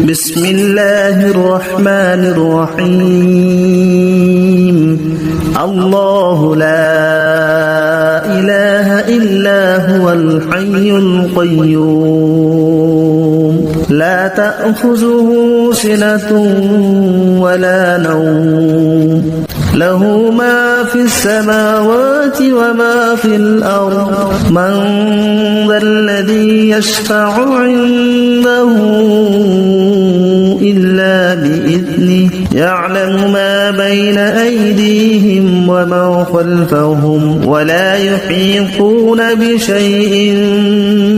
بسم الله الرحمن الرحيم الله لا إله إلا هو الحي القيوم لا تأخذه سنة ولا نوم له ما في السماوات وما في الأرض من ذا الذي يشفع عنده إلا بإذنه يعلم ما بين أيديهم وما خلفهم ولا يحيطون بشيء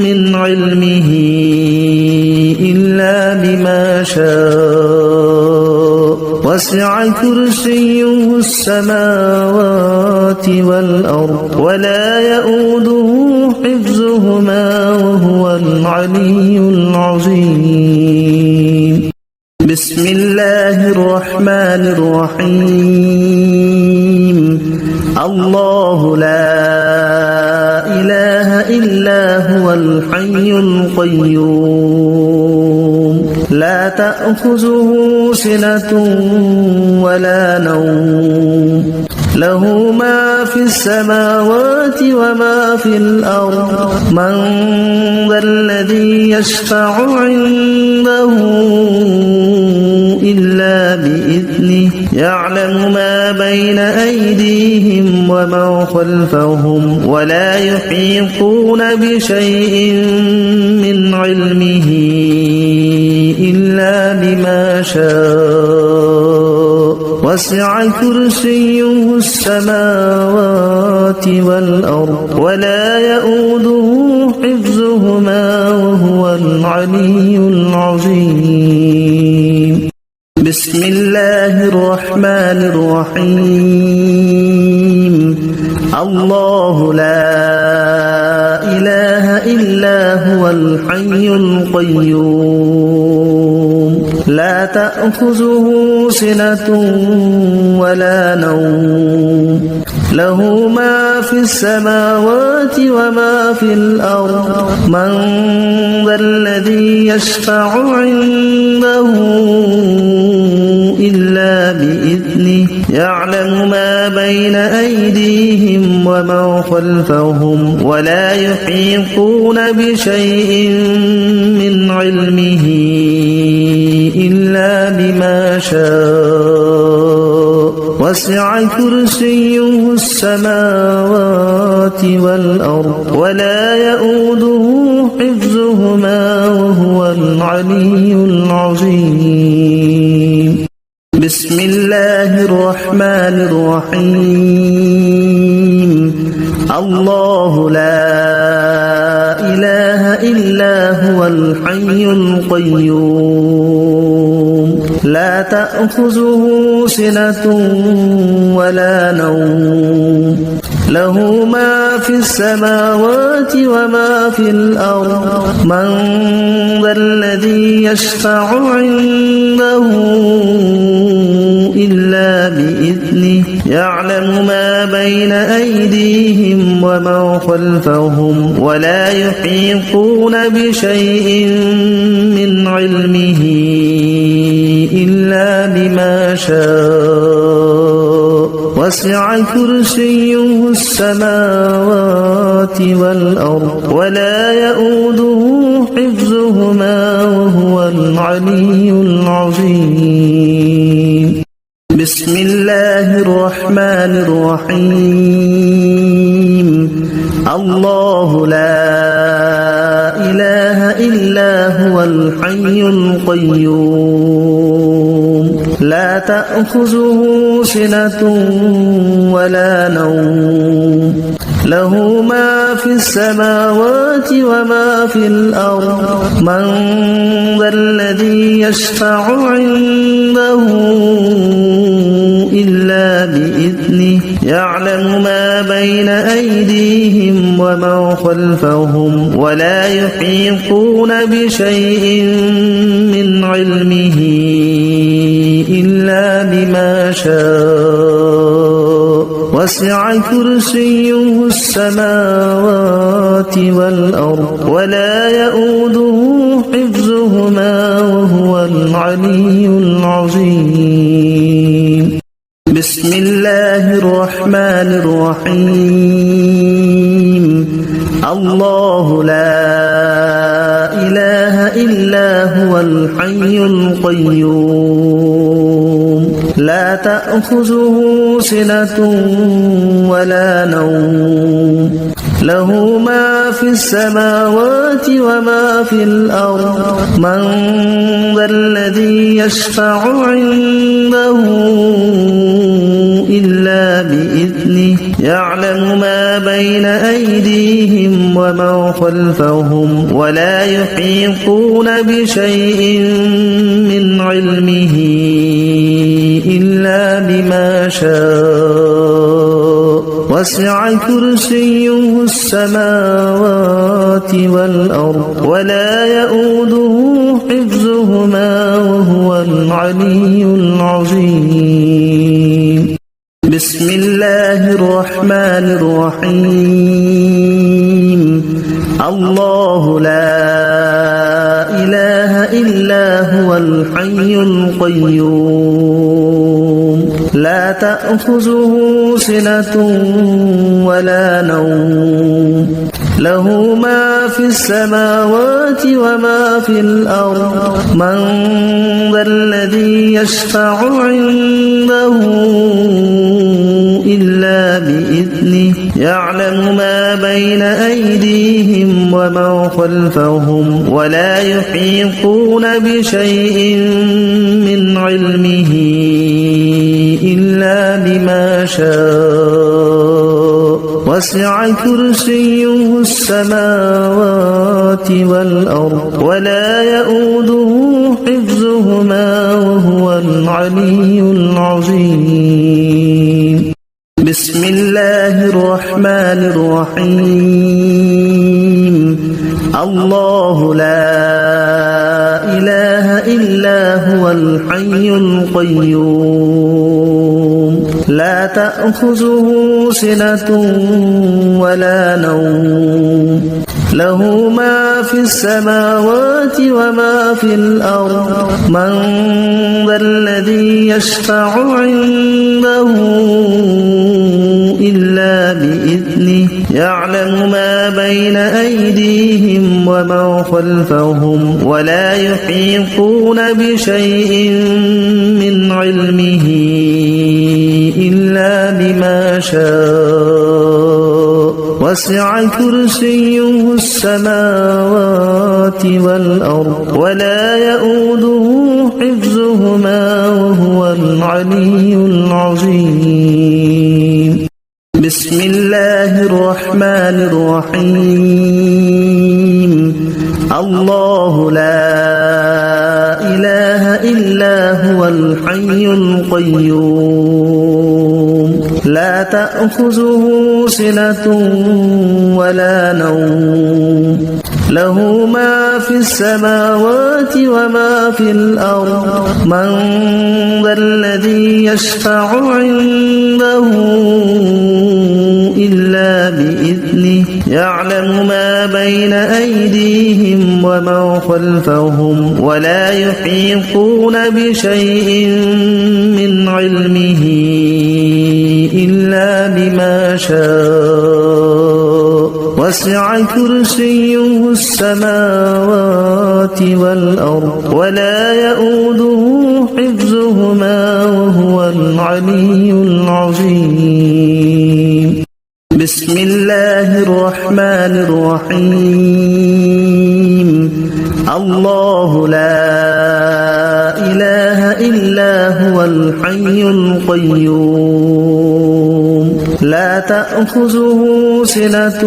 من علمه إلا بما شاء وسع كرسيه السماوات والأرض ولا يؤوده حفظهما وهو العلي العظيم بسم الله الرحمن الرحيم الله لا إله إلا هو الحي القيوم لا تأخذه سنة ولا نوم له ما في السماوات وما في الأرض من ذا الذي يشفع عنده إلا بإذنه يعلم ما بين أيديهم وما خلفهم ولا يحيطون بشيء من علمه إلا بما شاء وسع كرسيه السماوات والأرض ولا يؤوده حفظهما وهو العلي العظيم بسم الله الرحمن الرحيم الله لا إله إلا هو الحي القيوم لا تأخذه سنة ولا نوم له ما في السماوات وما في الأرض من ذا الذي يشفع عنده إلا بإذنه يعلم ما بين أيديهم وما خلفهم ولا يحيطون بشيء من علمه إلا بما شاء وسع كرسيه السماوات والأرض ولا يؤوده حفظهما وهو العلي العظيم بسم الله الرحمن الرحيم الله لا إله إلا هو الحي القيوم لا تأخذه سنة ولا نوم له ما في السماوات وما في الأرض من ذا الذي يشفع عنده إلا بإذنه يعلم ما بين أيديهم وما خلفهم ولا يحيطون بشيء من علمه إلا بما شاء وسع كرسيه السماوات والأرض ولا يؤوده حفظهما وهو العلي العظيم بسم الله الرحمن الرحيم الله لا إله إلا هو الحي القيوم لا تأخذه سنة ولا نوم له ما في السماوات وما في الأرض من ذا الذي يشفع عنده إلا بإذنه يعلم ما بين أيديهم وما خلفهم ولا يحيطون بشيء من علمه إلا بما شاء وسع كرسيه السماوات والأرض ولا يؤوده حفظهما وهو وهو العلي العظيم. بسم الله الرحمن الرحيم. الله لا إله إلا هو الحي القيوم لا تأخذه سنة ولا نوم له ما في السماوات وما في الأرض من ذا الذي يشفع عنده إلا بإذنه يعلم ما بين أيديهم وما خلفهم ولا يحيطون بشيء من علمه إلا بما شاء وسع كرسيه السماوات والأرض ولا يؤوده حفظهما وهو العلي العظيم. بسم الله الرحمن الرحيم. الله لا إله إلا هو الحي القيوم لا تأخذه سنة ولا نوم له ما في السماوات وما في الأرض من ذا الذي يشفع عنده إلا بإذنه يعلم ما بين أيديهم وما خلفهم ولا يحيطون بشيء من علمه إلا بما شاء وسع كرسيه السماوات والأرض ولا يؤوده حفظهما وهو العلي العظيم. بسم الله الرحمن الرحيم. الله لا إله إلا هو الحي القيوم لا تأخذه سنة ولا نوم له ما في السماوات وما في الأرض من ذا الذي يشفع عنده إلا بإذنه يعلم ما بين أيديهم وما خلفهم ولا يحيطون بشيء من علمه إلا بما شاء وسع كرسيه السماوات والأرض ولا يؤوده حفظهما وهو العلي العظيم. بسم الله الرحمن الرحيم. الله لا إله إلا هو الحي القيوم لا تأخذه سنة ولا نوم له ما في السماوات وما في الأرض من ذا الذي يشفع عنده إلا بإذنه يعلم ما بين أيديهم وما خلفهم ولا يحيطون بشيء من علمه إلا بما شاء وسع كرسيه السماوات والأرض ولا يؤوده حفظهما وهو العلي العظيم. بسم الله الرحمن الرحيم. الله لا إله إلا هو الحي القيوم لا تأخذه سنة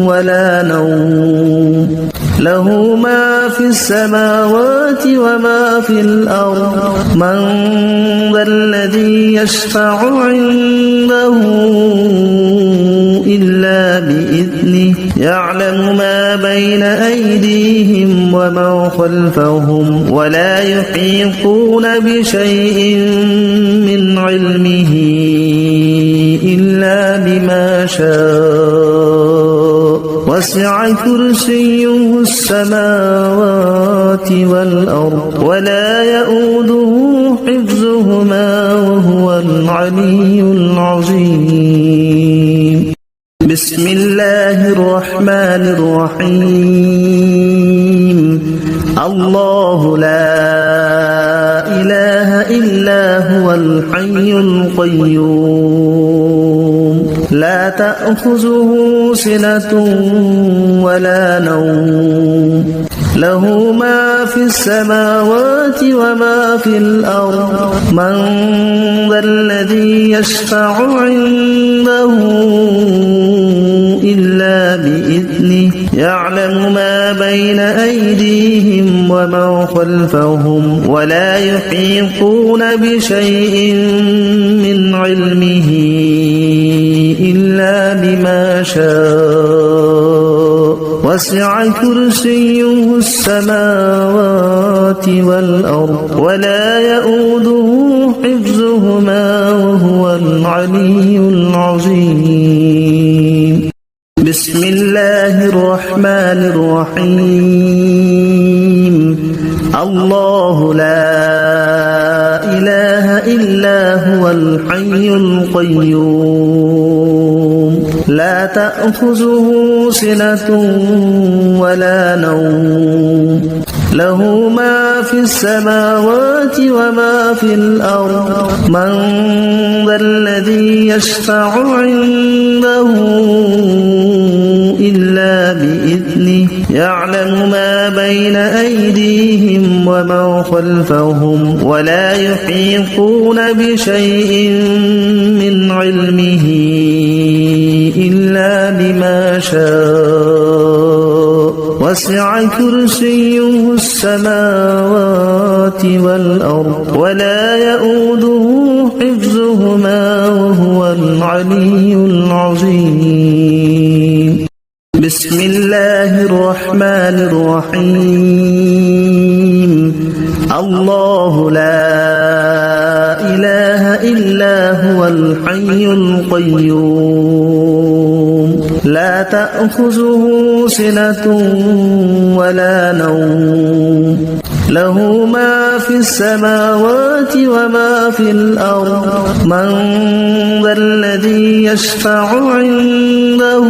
ولا نوم له ما في السماوات وما في الأرض من ذا الذي يشفع عنده إلا بإذنه يعلم ما بين أيديهم وما خلفهم ولا يحيطون بشيء من علمه إلا بما شاء وسع كرسيه السماوات والأرض ولا يؤوده حفظهما وهو العلي العظيم. بسم الله الرحمن الرحيم. الله لا إله إلا هو الحي القيوم لا تأخذه سنة ولا نوم له ما في السماوات وما في الأرض من ذا الذي يشفع عنده إلا بإذنه يعلم ما بين أيديهم وما خلفهم ولا يحيطون بشيء من علمه إلا بما شاء وسع كرسيه السماوات والأرض ولا يؤوده حفظهما وهو العلي العظيم. بسم الله الرحمن الرحيم. الله لا إله إلا هو الحي القيوم لا تأخذه سنة ولا نوم له ما في السماوات وما في الأرض من ذا الذي يشفع عنده إلا بإذنه يعلم ما بين أيديهم وما خلفهم ولا يحيطون بشيء من علمه إلا بما شاء وسع كرسيه السماوات والأرض ولا يؤوده حفظهما وهو العلي العظيم. بسم الله الرحمن الرحيم. الله لا إله إلا هو الحي القيوم لا تأخذه سنة ولا نوم له ما في السماوات وما في الأرض من ذا الذي يشفع عنده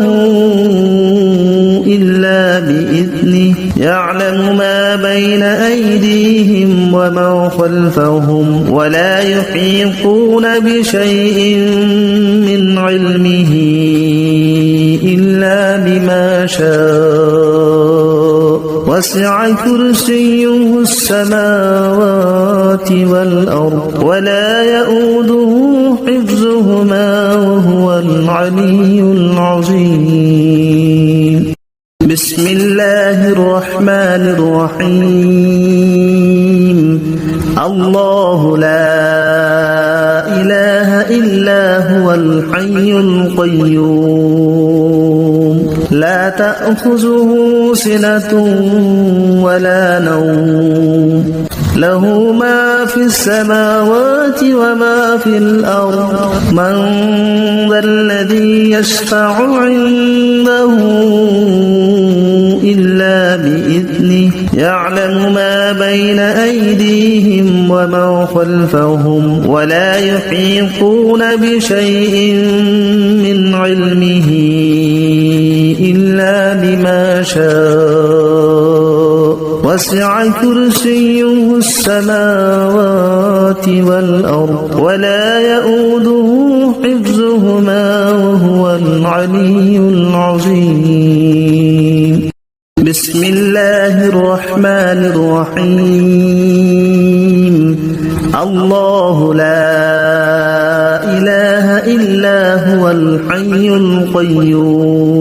إلا بإذنه يعلم ما بين أيديهم وما خلفهم ولا يحيطون بشيء من علمه إلا بما شاء وسع كرسيه السماوات والأرض ولا يؤوده حفظهما وهو العلي العظيم. بسم الله الرحمن الرحيم. الله لا إله إلا هو الحي القيوم لا تأخذه سنة ولا نوم له ما في السماوات وما في الأرض من ذا الذي يشفع عنده إلا بإذنه يعلم ما بين أيديهم وما خلفهم ولا يحيطون بشيء من علمه إلا بما شاء وسع كرسيه السماوات والأرض ولا يؤوده حفظهما وهو العلي العظيم. بسم الله الرحمن الرحيم. الله لا إله إلا هو الحي القيوم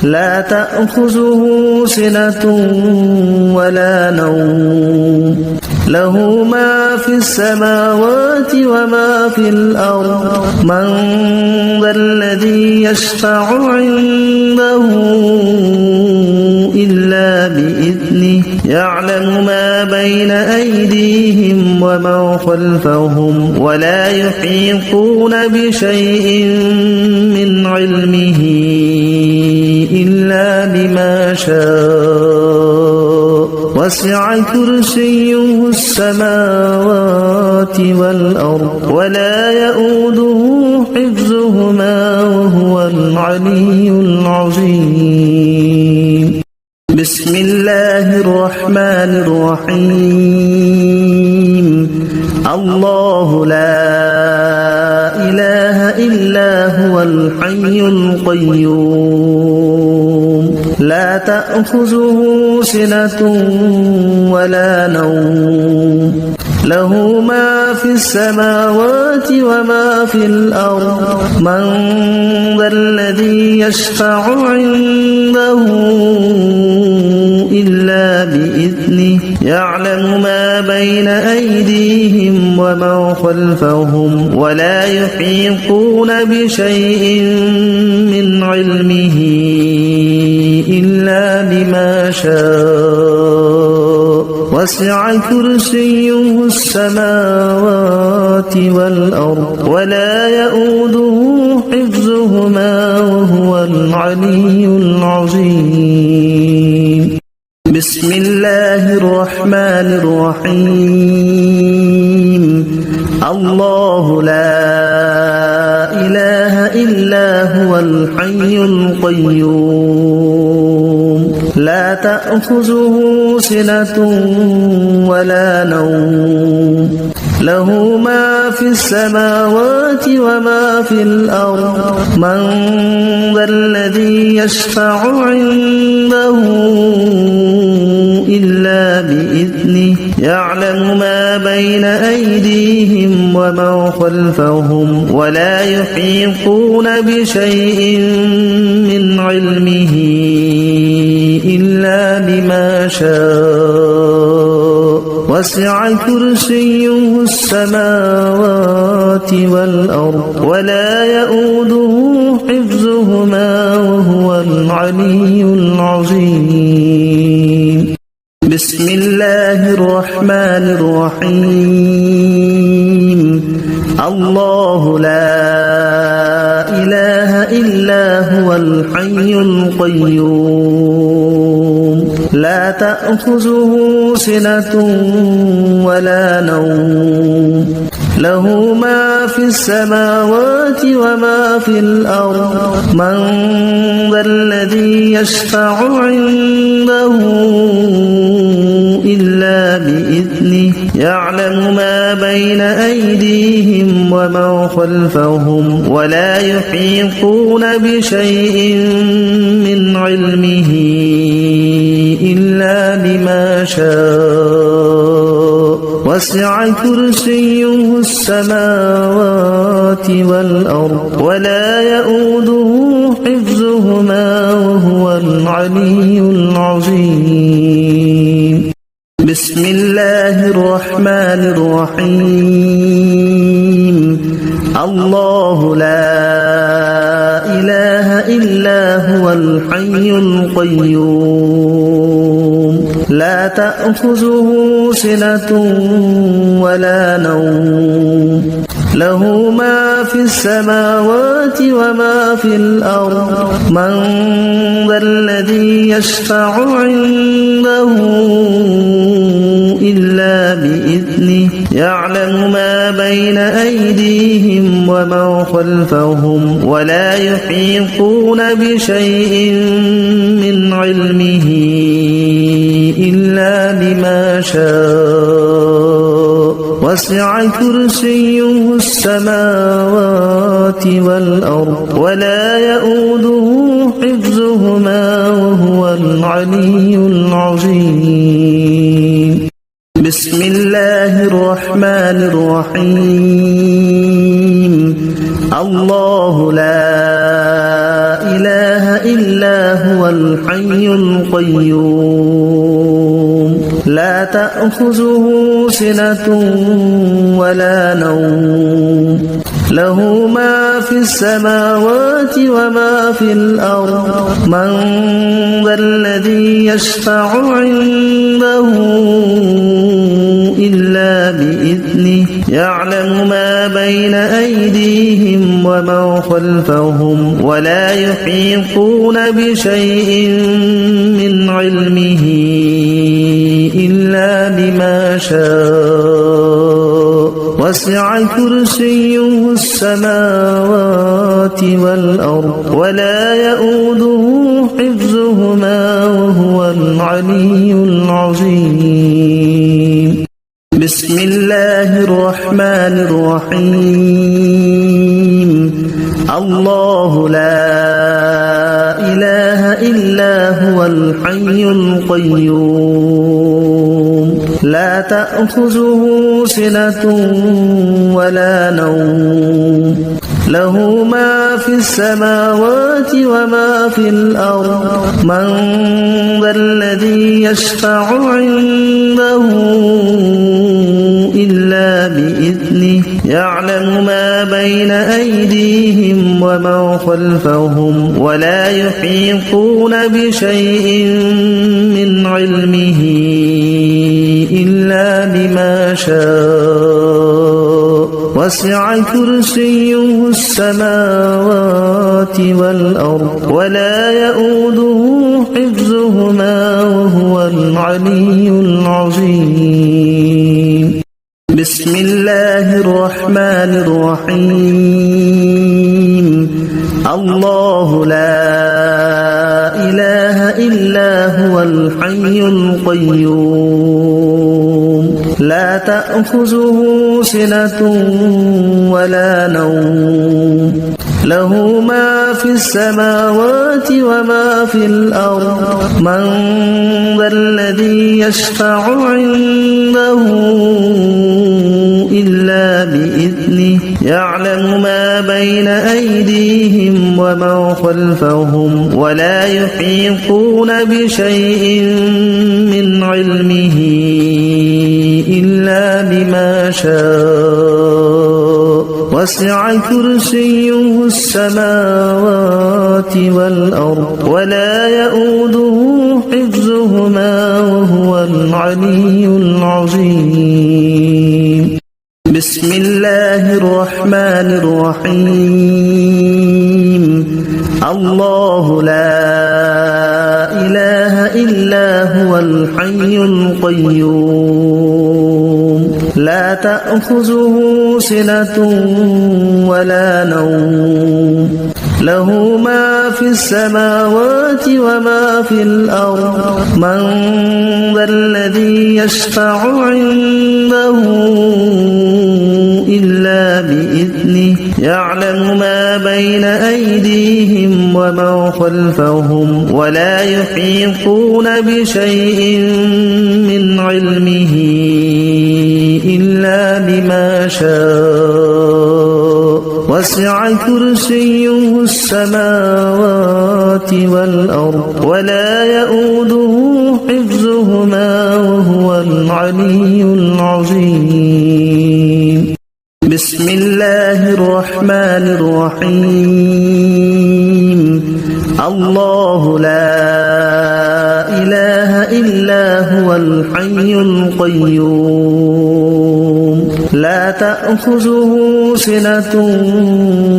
لا تأخذه سنة ولا نوم له ما في السماوات وما في الأرض من ذا الذي يشفع عنده إلا بإذنه يعلم ما بين أيديهم وما خلفهم ولا يحيطون بشيء من علمه شاء وسع كرسيه السماوات والأرض ولا يؤوده حفظهما وهو العلي العظيم بسم الله الرحمن الرحيم الله لا إله إلا هو الحي القيوم لا تأخذه سنة ولا نوم له ما في السماوات وما في الأرض من ذا الذي يشفع عنده إلا بإذنه يعلم ما بين أيديهم وما خلفهم ولا يحيطون بشيء من علمه إلا بما شاء وسع كرسيه السماوات والأرض ولا يؤوده حفظهما وهو العلي العظيم بسم الله الرحمن الرحيم الله لا إله إلا هو الحي القيوم لا تأخذه سنة ولا نوم له ما في السماوات وما في الأرض من ذا الذي يشفع عنده إلا بإذنه يعلم ما بين أيديهم وما خلفهم ولا يحيطون بشيء من علمه إلا بما شاء وسع كرسيه السماوات والأرض ولا يؤوده حفظهما وهو العلي العظيم بسم الله الرحمن الرحيم الله لا إله إلا هو الحي القيوم لا تأخذه سنة ولا نوم له ما في السماوات وما في الأرض من ذا الذي يشفع عنده إلا بإذنه يعلم ما بين أيديهم وما خلفهم ولا يحيطون بشيء من علمه إلا بما شاء وسع كرسيه السماوات والأرض ولا يؤوده حفظهما وهو العلي العظيم بسم الله الرحمن الرحيم الله لا إله إلا هو الحي القيوم لا تأخذه سنة ولا نوم له ما في السماوات وما في الأرض من ذا الذي يشفع عنده إلا بإذنه يعلم ما بين أيديهم وما خلفهم ولا يحيطون بشيء من علمه إلا بما شاء وسع كرسيه السماوات والأرض ولا يؤوده حفظهما وهو العلي العظيم بسم الله الرحمن الرحيم الله لا إله إلا هو الحي القيوم لا تأخذه سنة ولا نوم له ما في السماوات وما في الأرض من ذا الذي يشفع عنده إلا بإذنه يعلم ما بين أيديهم ومن خلفهم ولا يحيطون بشيء من علمه إلا بما شاء وسع كرسيه السماوات والأرض ولا يؤوده حفظهما وهو العلي العظيم. بسم الله الرحمن الرحيم. الله لا إله إلا هو الحي القيوم لا تأخذه سنة ولا نوم له ما في السماوات وما في الأرض من ذا الذي يشفع عنده إلا بإذنه يعلم ما بين أيديهم ومن خلفهم ولا يحيطون بشيء من علمه إلا بما شاء وسع كرسيه السماوات والأرض ولا يؤوده حفظهما وهو العلي العظيم. بسم الله الرحمن الرحيم. الله لا إله إلا هو الحي القيوم لا تأخذه سنة ولا نوم له ما في السماوات وما في الأرض من ذا الذي يشفع عنده إلا بإذنه يعلم ما بين أيديهم ومن خلفهم ولا يحيطون بشيء من علمه إلا بما شاء وسع كرسيه السماوات والأرض ولا يؤوده حفظهما وهو العلي العظيم. بسم الله الرحمن الرحيم. الله لا إله إلا هو الحي القيوم لا تأخذه سنة ولا نوم له ما في السماوات وما في الأرض من ذا الذي يشفع عنده إلا بإذنه يعلم ما بين أيديهم ومن خلفهم ولا يحيطون بشيء من علمه إلا بما شاء وسع كرسيه السماوات والأرض ولا يؤوده حفظهما وهو العلي العظيم. بسم الله الرحمن الرحيم. الله لا إله إلا هو الحي القيوم لا تأخذه سنة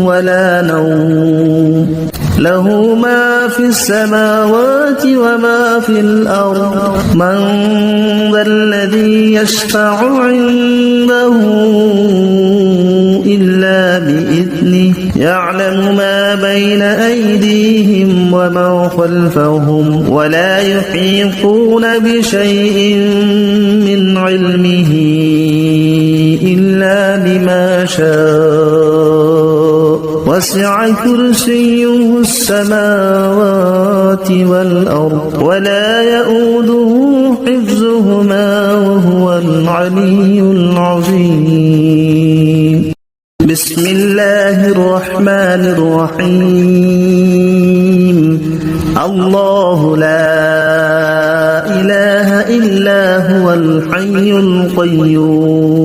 ولا نوم له ما في السماوات وما في الأرض من ذا الذي يشفع عنده إلا بإذنه يعلم ما بين أيديهم ومن خلفهم ولا يحيطون بشيء من علمه إلا بما شاء وسع كرسيه السماوات والأرض ولا يؤوده حفظهما وهو العلي العظيم. بسم الله الرحمن الرحيم. الله لا إله إلا هو الحي القيوم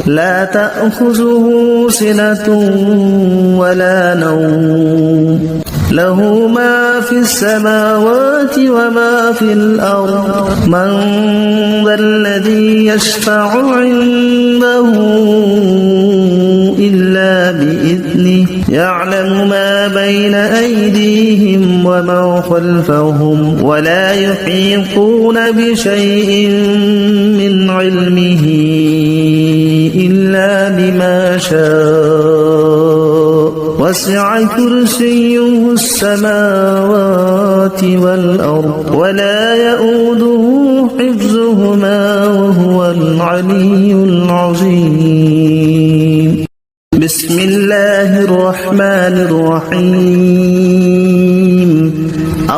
لا تأخذه سنة ولا نوم له ما في السماوات وما في الأرض من ذا الذي يشفع عنده إلا بإذنه يعلم ما بين أيديهم وما خلفهم ولا يحيطون بشيء من علمه إلا بما شاء وسع كرسيه السماوات والأرض ولا يؤوده حفظهما وهو العلي العظيم بسم الله الرحمن الرحيم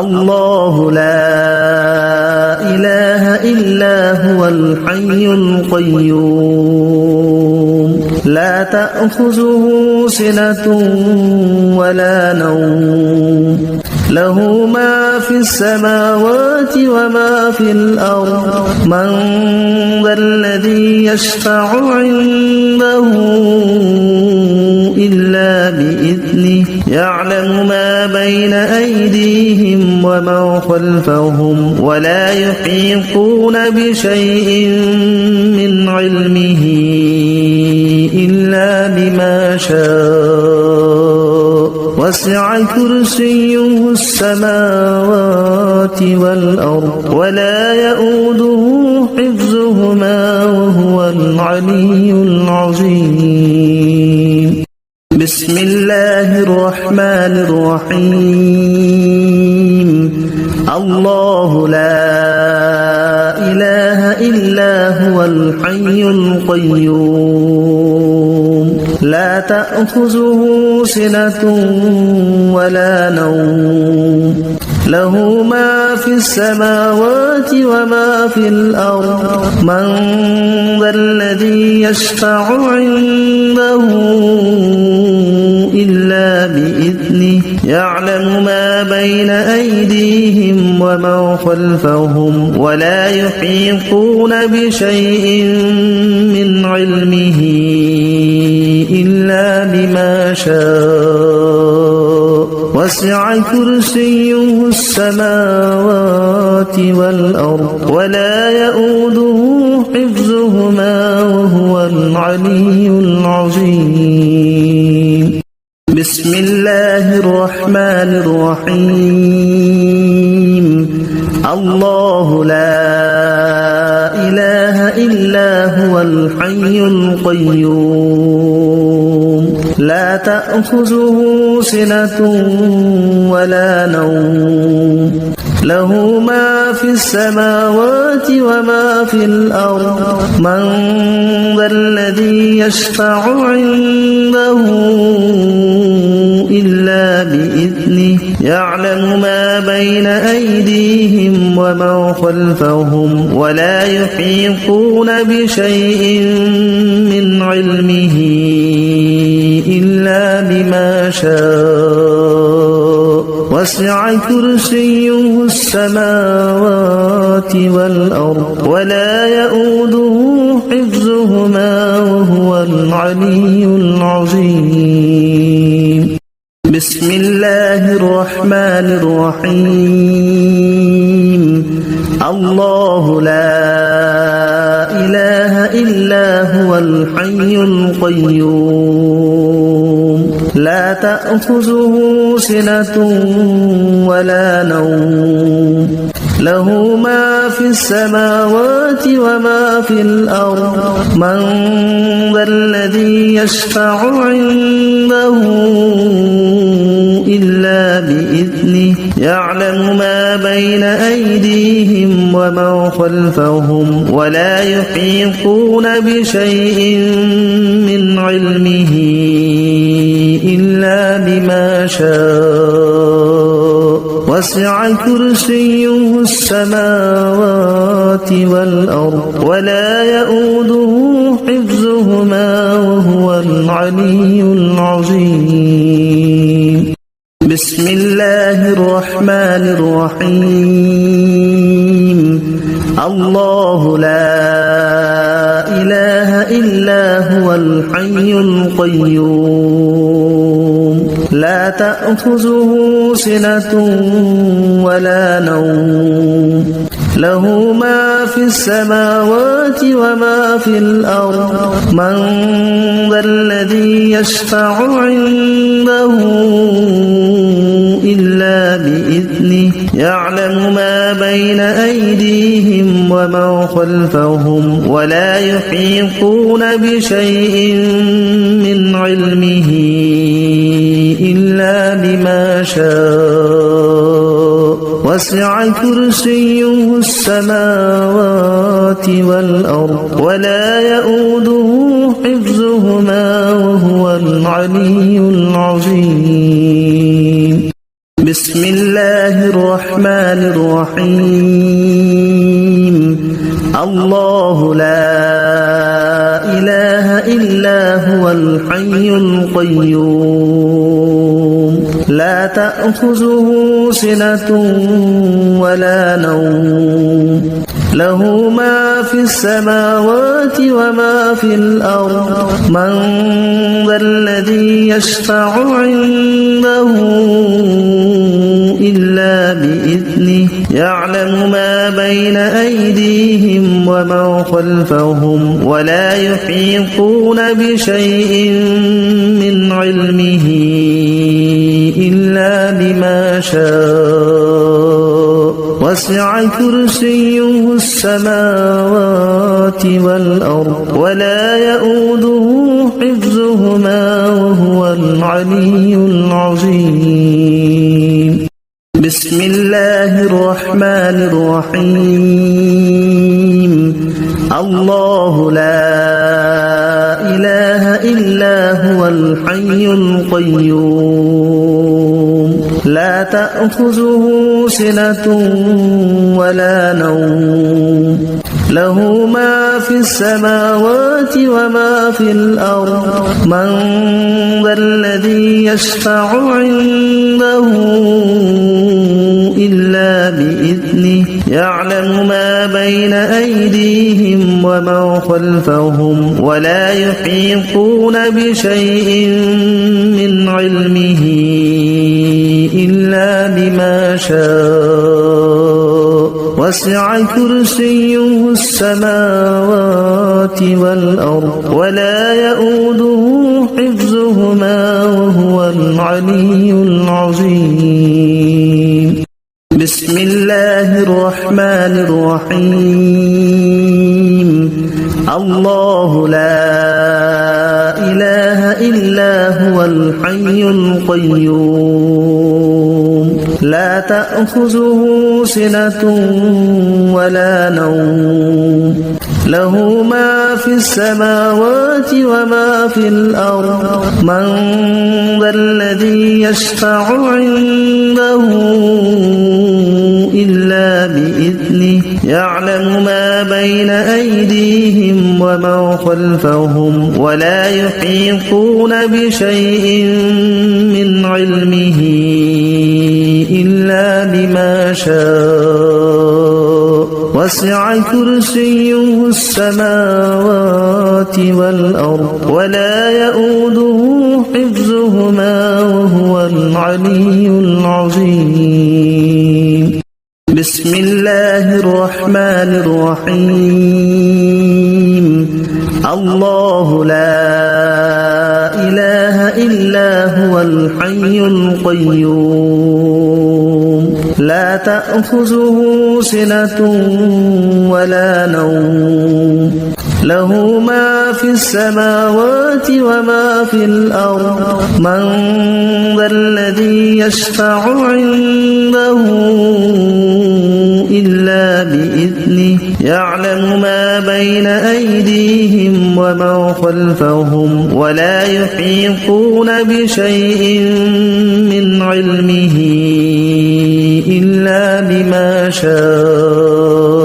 الله لا إله إلا هو الحي القيوم لا تأخذه سنة ولا نوم له ما في السماوات وما في الأرض من ذا الذي يشفع عنده إلا بإذنه يعلم ما بين أيديهم وما خلفهم ولا يحيطون بشيء من علمه إلا بما شاء وسع كرسيه السماوات والأرض ولا يؤوده حفظهما وهو العلي العظيم بسم الله الرحمن الرحيم الله لا إله إلا هو الحي القيوم لا تأخذه سنة ولا نوم له ما في السماوات وما في الأرض من ذا الذي يشفع عنده إلا بإذنه يعلم ما بين أيديهم وما خلفهم ولا يحيطون بشيء من علمه إلا بما شاء وسع كرسيه السماوات والأرض ولا يؤوده حفظهما وهو العلي العظيم بسم الله الرحمن الرحيم الله لا إله إلا هو الحي القيوم لا تأخذه سنة ولا نوم له ما في السماوات وما في الأرض من ذا الذي يشفع عنده إلا بإذنه يعلم ما بين أيديهم وما خلفهم ولا يحيطون بشيء من علمه إلا بما شاء وسع كرسيه السماوات والأرض ولا يؤوده حفظهما وهو العلي العظيم بسم الله الرحمن الرحيم الله لا إله إلا هو الحي القيوم لا تأخذه سنة ولا نوم له ما في السماوات وما في الأرض من ذا الذي يشفع عنده إلا بإذنه يعلم ما بين أيديهم وما خلفهم ولا يحيطون بشيء من علمه إلا بما شاء وسع كرسيه السماوات والأرض ولا يؤوده حفظهما وهو العلي العظيم بسم الله الرحمن الرحيم الله لا إله إلا هو الحي القيوم لا تأخذه سنة ولا نوم له ما في السماوات وما في الأرض من ذا الذي يشفع عنده إلا بإذنه يعلم ما بين أيديهم وما خلفهم ولا يحيطون بشيء من علمه إلا بما شاء وسع كرسيه السماوات والأرض ولا يؤوده حفظهما وهو العلي العظيم بسم الله الرحمن الرحيم الله لا إله إلا هو الحي القيوم لا تأخذه سنة ولا نوم له ما في السماوات وما في الأرض من ذا الذي يشفع عنده إلا بإذنه يعلم ما بين أيديهم وما خلفهم ولا يحيطون بشيء من علمه إلا بما شاء وسع كرسيه السماوات والأرض ولا يؤوده حفظهما وهو العلي العظيم بسم الله الرحمن الرحيم الله لا إله إلا هو الحي القيوم لا تأخذه سنة ولا نوم له ما في السماوات وما في الأرض من ذا الذي يشفع عنده إلا بإذنه يعلم ما بين أيديهم وما خلفهم ولا يحيطون بشيء من علمه إلا بما شاء وسع كرسيه السماوات والأرض ولا يؤوده حفظهما وهو العلي العظيم بسم الله الرحمن الرحيم الله لا إله إلا هو الحي القيوم لا تأخذه سنة ولا نوم له ما في السماوات وما في الأرض من ذا الذي يشفع عنده إلا بإذنه يعلم ما بين أيديهم وما خلفهم ولا يحيطون بشيء من علمه إلا بما شاء وسع كرسيه السماوات والأرض ولا يؤوده حفظهما وهو العلي العظيم بسم الله الرحمن الرحيم الله لا إله إلا هو الحي القيوم لا تأخذه سنة ولا نوم له ما في السماوات وما في الأرض من ذا الذي يشفع عنده إلا بإذنه يعلم ما بين أيديهم وما خلفهم ولا يحيطون بشيء من علمه إلا بما شاء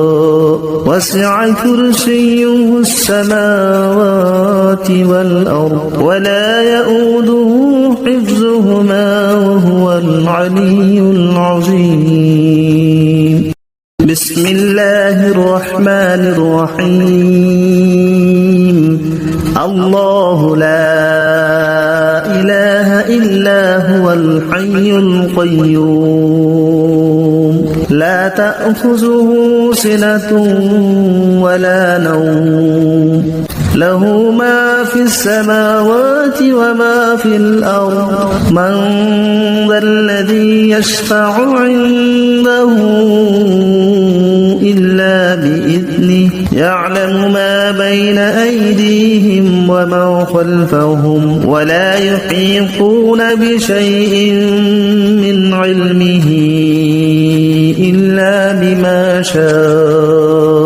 وسع كرسيه السماوات والأرض ولا يؤوده حفظهما وهو العلي العظيم بسم الله الرحمن الرحيم الله لا إله إلا هو الحي القيوم لا تأخذه سنة ولا نوم له ما في السماوات وما في الأرض من ذا الذي يشفع عنده إلا بإذنه يعلم ما بين أيديهم وما خلفهم ولا يحيطون بشيء من علمه إلا بما شاء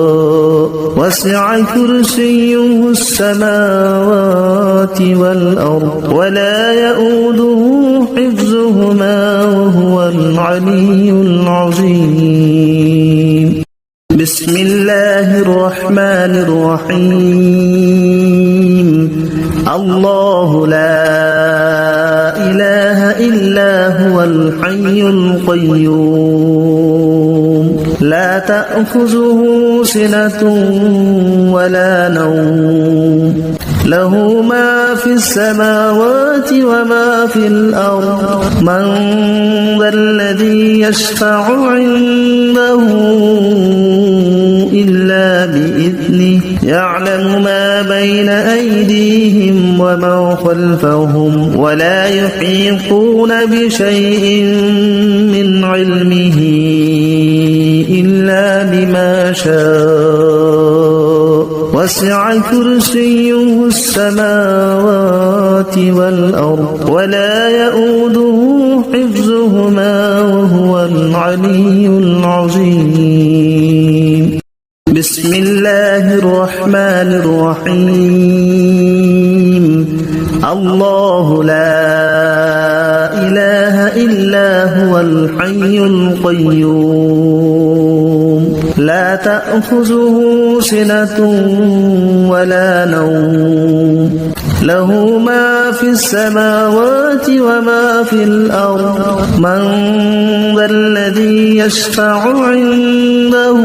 وسع كرسيه السماوات والأرض ولا يؤوده حفظهما وهو العلي العظيم بسم الله الرحمن الرحيم الله لا إله إلا هو الحي القيوم لا تأخذه سنة ولا نوم له ما في السماوات وما في الأرض من ذا الذي يشفع عنده إلا بإذنه يعلم ما بين أيديهم وما خلفهم ولا يحيطون بشيء من علمه إلا بما شاء وسع كرسيه السماوات والأرض ولا يؤوده حفظهما وهو العلي العظيم بسم الله الرحمن الرحيم الله لا إله إلا هو الحي القيوم لا تأخذه سنة ولا نوم له ما في السماوات وما في الأرض من ذا الذي يشفع عنده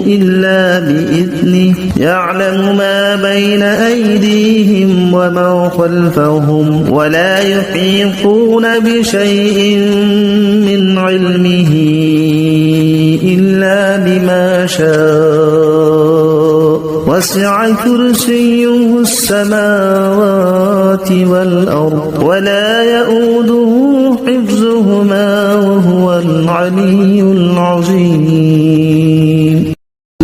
إلا بإذنه يعلم ما بين أيديهم وما خلفهم ولا يحيطون بشيء من علمه إلا بما شاء وسع كرسيه السماوات والأرض ولا يؤوده حفظهما وهو العلي العظيم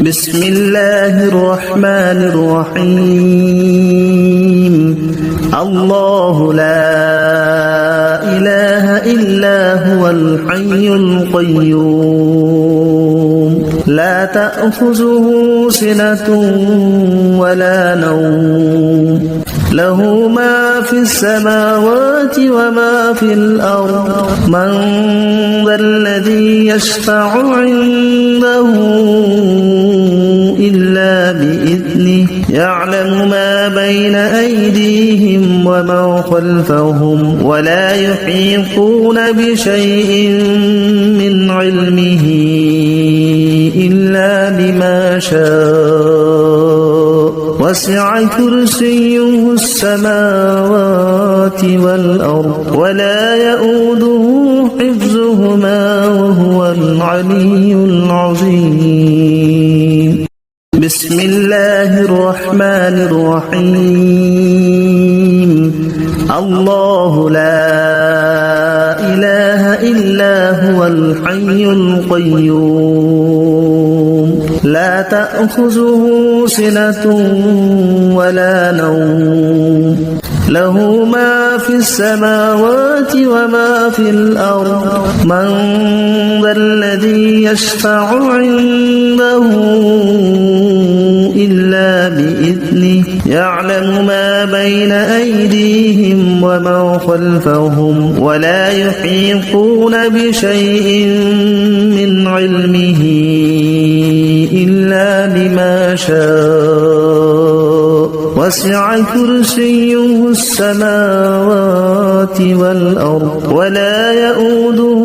بسم الله الرحمن الرحيم الله لا إله إلا هو الحي القيوم لا تأخذه سنة ولا نوم له ما في السماوات وما في الأرض من ذا الذي يشفع عنده إلا بإذنه يعلم ما بين أيديهم وما خلفهم ولا يحيطون بشيء من علمه إلا بما شاء وسع كرسيه السماوات والأرض ولا يؤوده حفظهما وهو العلي العظيم بسم الله الرحمن الرحيم الله لا إله إلا هو الحي القيوم لا تأخذه سنة ولا نوم له ما في السماوات وما في الأرض من ذا الذي يشفع عنده إلا بإذنه يعلم ما بين أيديهم وما خلفهم ولا يحيطون بشيء من علمه إلا بما شاء وسع كرسيه السماوات والأرض ولا يؤوده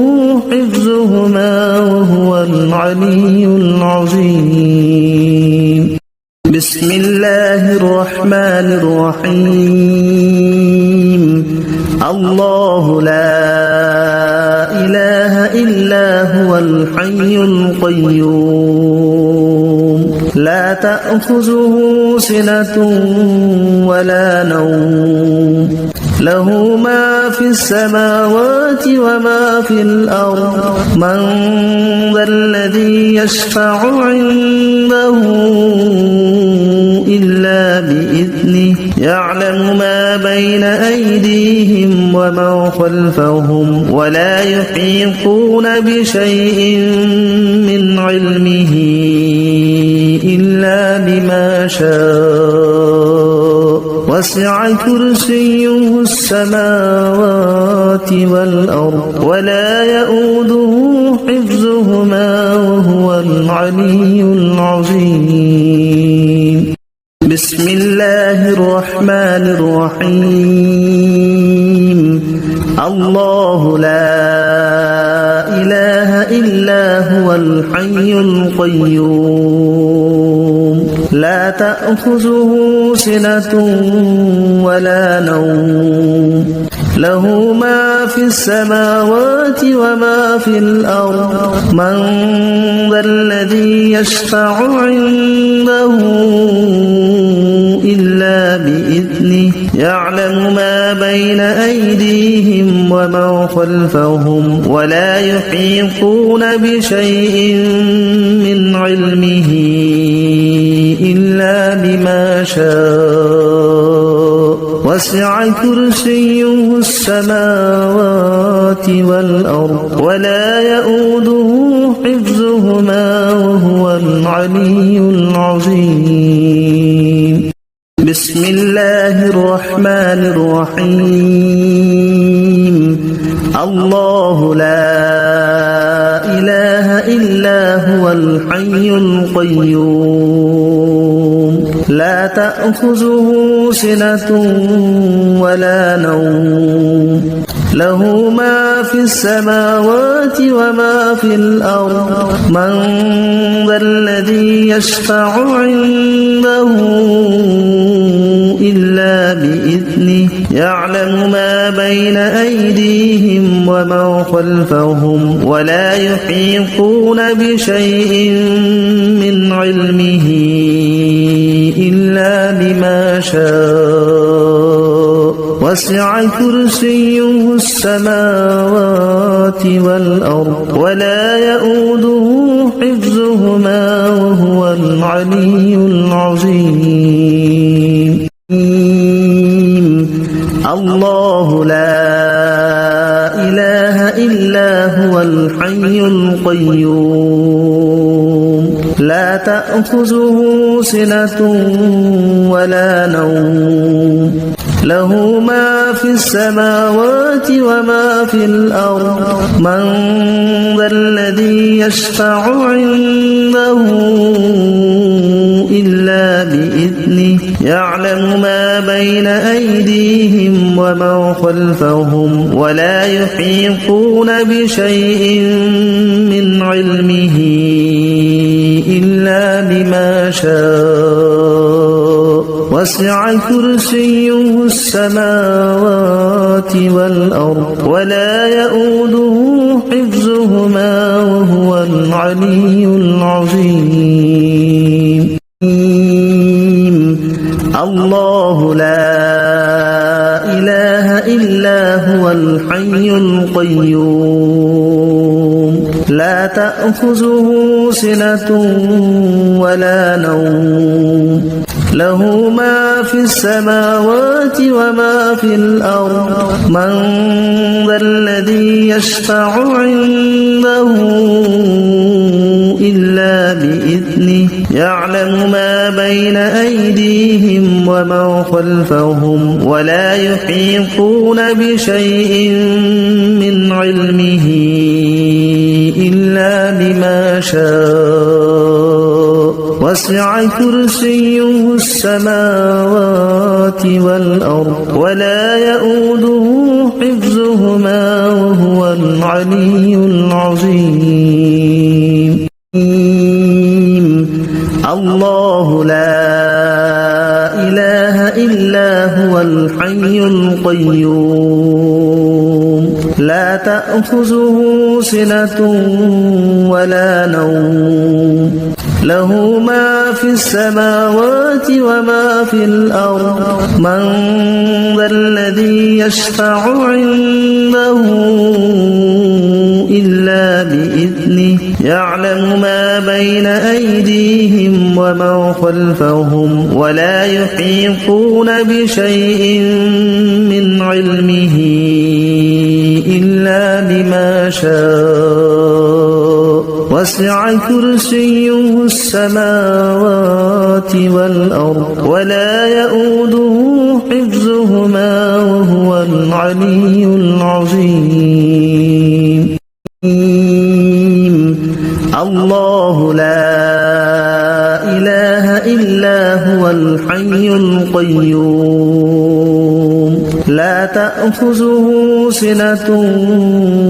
حفظهما وهو العلي العظيم بسم الله الرحمن الرحيم الله لا إله إلا هو الحي القيوم لا تأخذه سنة ولا نوم له ما في السماوات وما في الأرض من ذا الذي يشفع عنده إلا بإذنه يعلم ما بين أيديهم وما خلفهم ولا يحيطون بشيء من علمه إلا بما شاء وسع كرسيه السماوات والأرض ولا يؤوده حفظهما وهو العلي العظيم بسم الله الرحمن الرحيم الله لا إله إلا هو الحي القيوم لا تأخذه سنة ولا نوم له ما في السماوات وما في الأرض من ذا الذي يشفع عنده إلا بإذنه يعلم ما بين أيديهم وما خلفهم ولا يحيطون بشيء من علمه إلا بما شاء وسع كرسيه السماوات والأرض ولا يؤوده حفظهما وهو العلي العظيم بسم الله الرحمن الرحيم الله لا إله إلا هو الحي القيوم لا تأخذه سنة ولا نوم له ما في السماوات وما في الأرض من ذا الذي يشفع عنده إلا بإذنه يعلم ما بين أيديهم وما خلفهم ولا يحيطون بشيء من علمه إلا بما شاء وسع كرسيه السماوات والأرض ولا يؤوده حفظهما وهو العلي العظيم الله لا إله إلا هو الحي القيوم لا تأخذه سنة ولا نوم له ما في السماوات وما في الأرض من ذا الذي يشفع عنده إلا بإذنه يعلم ما بين أيديهم وما خلفهم ولا يحيطون بشيء من علمه إلا بما شاء وسع كرسيه السماوات والأرض ولا يؤوده حفظهما وهو العلي العظيم الله لا إله إلا هو الحي القيوم لا تأخذه سنة ولا نوم له ما في السماوات وما في الأرض من ذا الذي يشفع عنده إلا بإذنه يعلم ما بين أيديهم وما خلفهم ولا يحيطون بشيء من علمه إلا بما شاء وسع كرسيه السماوات والأرض ولا يؤوده حفظهما وهو العلي العظيم الله لا إله إلا هو الحي القيوم لا تأخذه سنة ولا نوم له ما في السماوات وما في الأرض من ذا الذي يشفع عنده إلا بإذنه يعلم ما بين أيديهم وما خلفهم ولا يحيطون بشيء من علمه إلا بما شاء وسع كرسيه السماوات والأرض ولا يؤوده حفظهما وهو العلي العظيم الله لا إله إلا هو الحي القيوم لا تأخذه سنة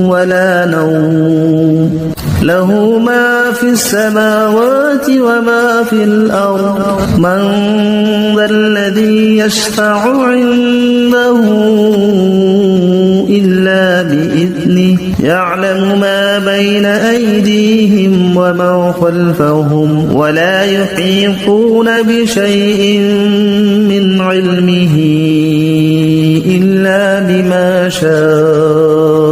ولا نوم له ما في السماوات وما في الأرض من ذا الذي يشفع عنده إلا بإذنه يعلم ما بين أيديهم وما خلفهم ولا يحيطون بشيء من علمه إلا بما شاء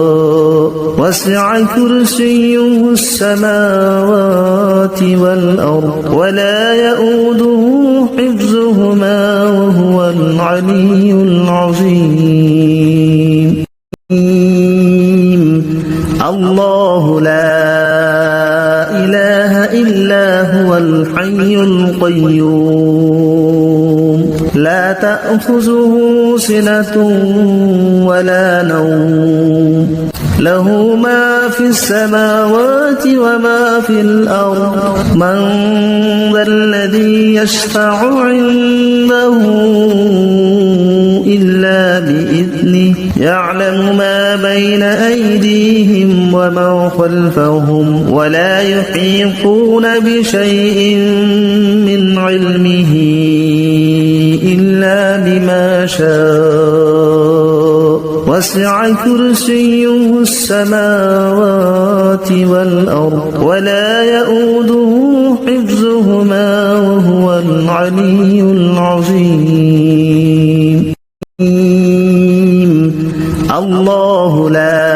وسع كرسيه السماوات والأرض ولا يؤوده حفظهما وهو العلي العظيم الله لا إله إلا هو الحي القيوم لا تأخذه سنة ولا نوم له ما في السماوات وما في الأرض من ذا الذي يشفع عنده إلا بإذنه يعلم ما بين أيديهم وما خلفهم ولا يحيطون بشيء من علمه إلا بما شاء وسع كرسيه السماوات والأرض ولا يؤوده حفظهما وهو العلي العظيم الله لا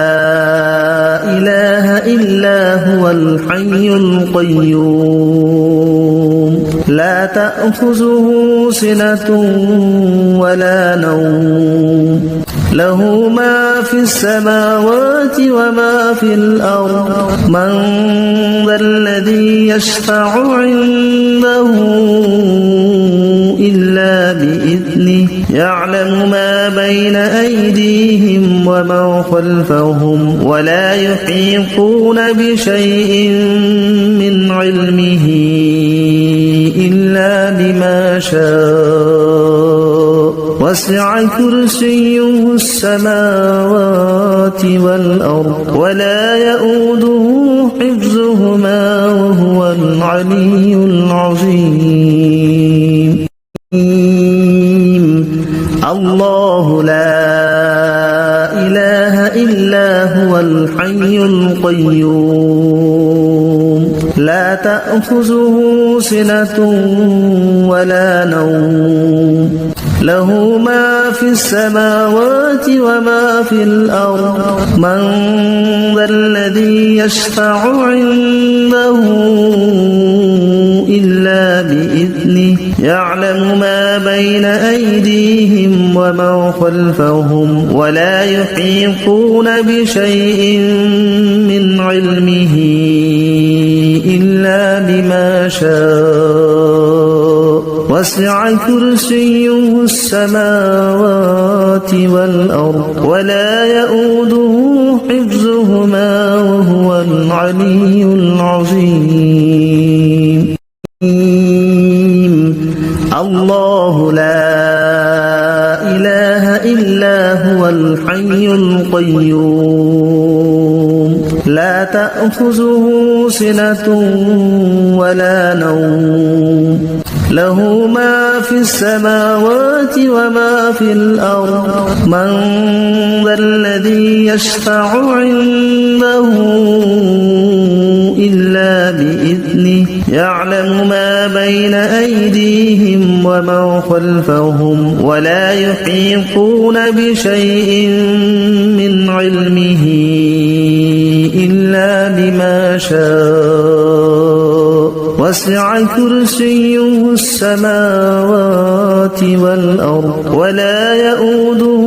إله إلا هو الحي القيوم لا تأخذه سنة ولا نوم له ما في السماوات وما في الأرض من ذا الذي يشفع عنده إلا بإذنه يعلم ما بين أيديهم وما خلفهم ولا يحيطون بشيء من علمه إلا بما شاء وسع كرسيه السماوات والأرض ولا يؤوده حفظهما وهو العلي العظيم الله لا إله إلا هو الحي القيوم لا تأخذه سنة ولا نوم له ما في السماوات وما في الأرض من ذا الذي يشفع عنده إلا بإذنه يعلم ما بين أيديهم وما خلفهم ولا يحيطون بشيء من علمه إلا بما شاء وسع كرسيه السماوات والأرض ولا يؤوده حفظهما وهو العلي العظيم الله لا إله إلا هو الحي القيوم لا تأخذه سنة ولا نوم له ما في السماوات وما في الأرض من ذا الذي يشفع عنده إلا بإذنه يعلم ما بين أيديهم وما خلفهم ولا يحيطون بشيء من علمه إلا بما شاء وسع كرسيه السماوات والأرض ولا يؤوده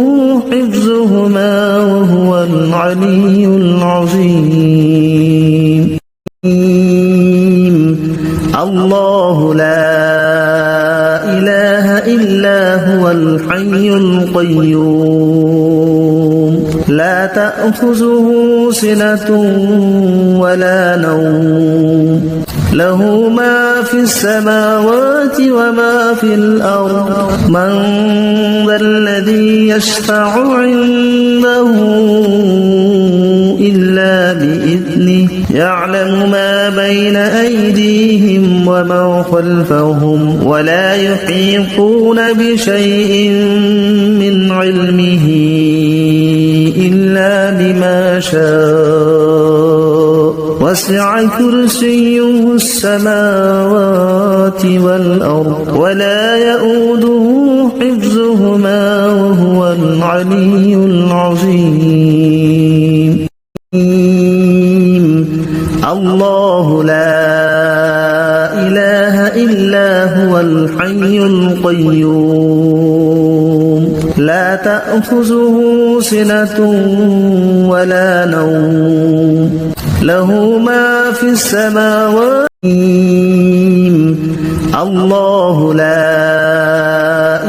حفظهما وهو العلي العظيم الله لا إله إلا هو الحي القيوم لا تأخذه سنة ولا نوم له ما في السماوات وما في الأرض من ذا الذي يشفع عنده إلا بإذنه يعلم ما بين أيديهم وما خلفهم ولا يحيطون بشيء من علمه إلا بما شاء وسع كرسيه السماوات والأرض ولا يؤوده حفظهما وهو العلي العظيم الله لا إله إلا هو الحي القيوم لا تأخذه سنة ولا نوم له ما في السماوات الله لا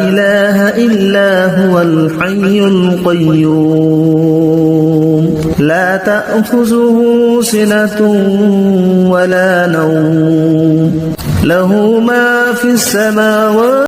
إله إلا هو الحي القيوم لا تأخذه سنة ولا نوم له ما في السماوات